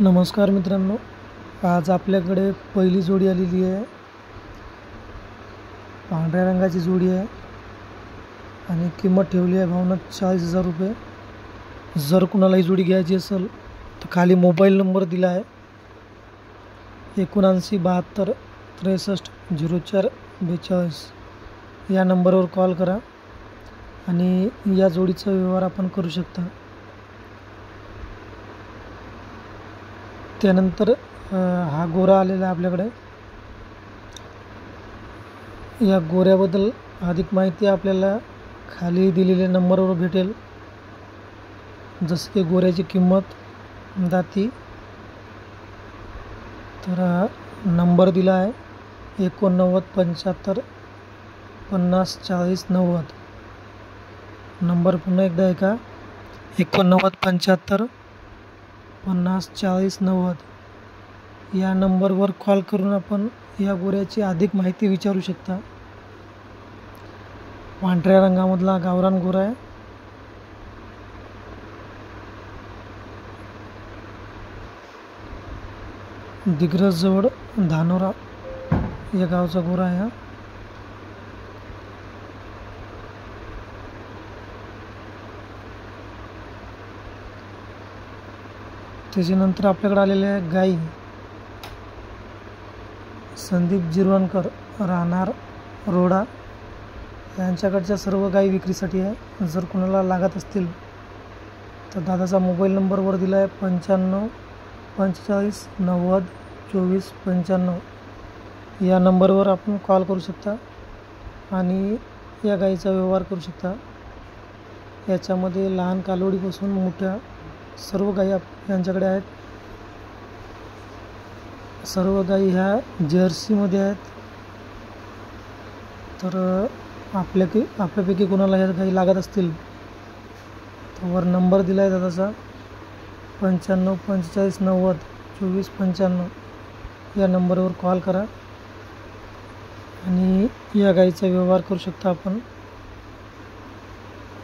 नमस्कार मित्रांनो, आज आपल्याकडे पहिली जोडी आलेली आहे। पांढऱ्या रंगाची जोडी आहे आणि किंमत ठेवली आहे भावना 40,000 रुपये। जर कुणाला ही जोडी घ्यायची असेल तर खाली मोबाईल नंबर दिला आहे 79 72 63 04 42 या नंबरवर कॉल करा आणि या जोडीचा व्यवहार आपण करू शकता। त्यानंतर हा गोरा आलेला आपल्याकडे। या गोऱ्याबद्दल अधिक माहिती आपल्याला खाली दिलेल्या नंबरवर भेटेल, जसे की गोऱ्याची किंमत, दाती। तर नंबर दिला आहे 89 75 50 40 90। नंबर पुन्हा एकदा आहे का 89 75 50 40 90 या नंबरवर कॉल करून आपण या गोऱ्याची अधिक माहिती विचारू शकता। पांढऱ्या रंगामधला गावरान गोरा आहे। दिग्रस जवळ धानोरा या गावचा गोरा आहे। त्याच्यानंतर आपल्याकडे आलेले आहे गाई। संदीप जिरवणकर, राहणार रोडा, यांच्याकडच्या सर्व गाई विक्रीसाठी आहे। जर कोणाला लागत असतील तर दादाचा मोबाईल नंबरवर दिला आहे 95 45 90 24 95 या नंबरवर आपण कॉल करू शकता आणि या गाईचा व्यवहार करू शकता। याच्यामध्ये लहान कालवडीपासून मोठ्या सर्व गाई यांच्याकडे आहेत। सर्व गाई ह्या जर्सीमध्ये आहेत। तर आपल्यापैकी कोणाला ह्या गाई लागत असतील तर वर नंबर दिला आहे दादाचा 95 45 90 24 95 या नंबरवर कॉल करा आणि या गाईचा व्यवहार करू शकता आपण।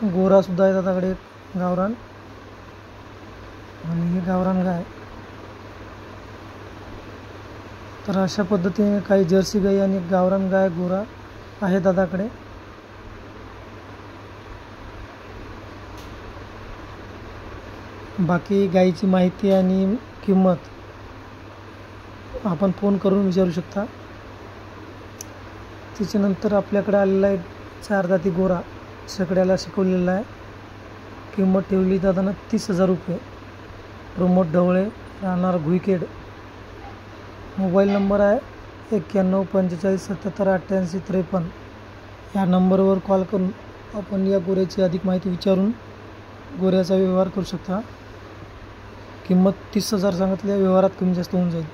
गोरासुद्धा आहे दादाकडे गावरान, आणि ही गावरान गाय। तर अशा पद्धतीने काही जर्सी गाई आणि गावरान गाय गोरा आहे दादाकडे। बाकी गाईची माहिती आणि किंमत आपण फोन करून विचारू शकता। त्याच्यानंतर आपल्याकडे आलेला आहे 4 दाती गोरा, सगळ्याला शिकवलेला आहे। किंमत ठेवली दादानं 30,000 रुपये। प्रमोद ढवळे, राहणार घुईखेड। मोबाईल नंबर आहे 91 45 77 88 53 या नंबरवर कॉल करून आपण या गोऱ्याची अधिक माहिती विचारून गोऱ्याचा व्यवहार करू शकता। किंमत 30,000 सांगितली, व्यवहारात कमी जास्त होऊन जाईल।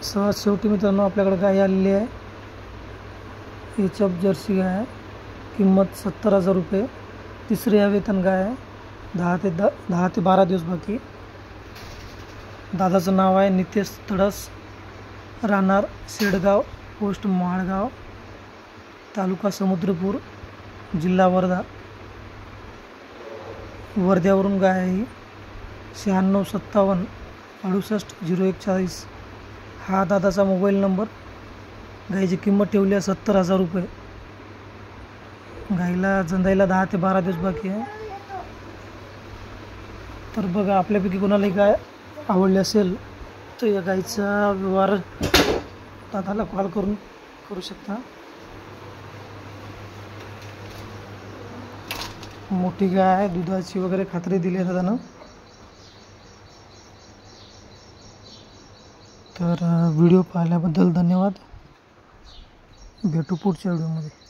सहज शेवटी मित्रांनो आपल्याकडे गाय आलेली आहे। एचएफ जर्सी गाय आहे। किंमत 70,000 रुपये। तिसरी वेतन गाय आहे। 10 ते 12 दिवस बाकी। दादाचं नाव आहे नितेश तडस, राहणार शेडगाव, पोस्ट माळगाव, तालुका समुद्रपूर, जिल्हा वर्धा। वर्ध्यावरून गाय आहे ही। 96 57 68 01 40 हा दादाचा मोबाईल नंबर। गायीची किंमत ठेवली आहे 70,000 रुपये। गाईला जंदाईला 10 ते 12 दिवस बाकी आहे। तर बघा, आपल्यापैकी कोणालाही गाय आवडली असेल तर या गाईचा व्यवहार दादाला कॉल करून करू शकता। मोठी गाय आहे, दुधाची वगैरे खात्री दिली आहे दादानं। तर व्हिडिओ पाहिल्याबद्दल धन्यवाद। भेटू पुढच्या व्हिडिओमध्ये।